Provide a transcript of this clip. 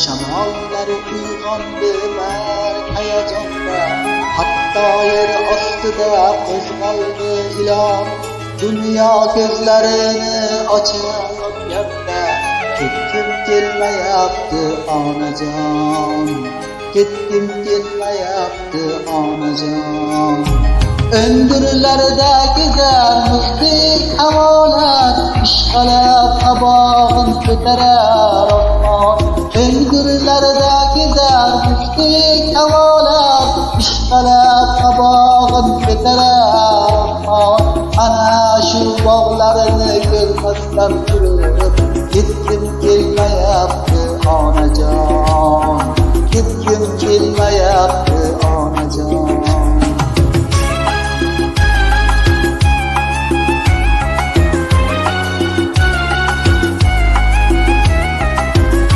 Shamollari uyg'ondi barq hayajonda, hatto yer ostida qo'zg'aldi ilon. Dunyo ko'zlarini ochayotganda, ketgim kelmayapti onajon, ketgim kelmayapti onajon. Öngürlerde gezer muzdek havolar, ishqalab qabog'in ko'tarar osmon. Öngürlerde gezer muzdek havolar, ishqalab qabog'in ko'tarar osmon. Ana shu bog'larini ko'rmasdan turib, ketgim kelmayapti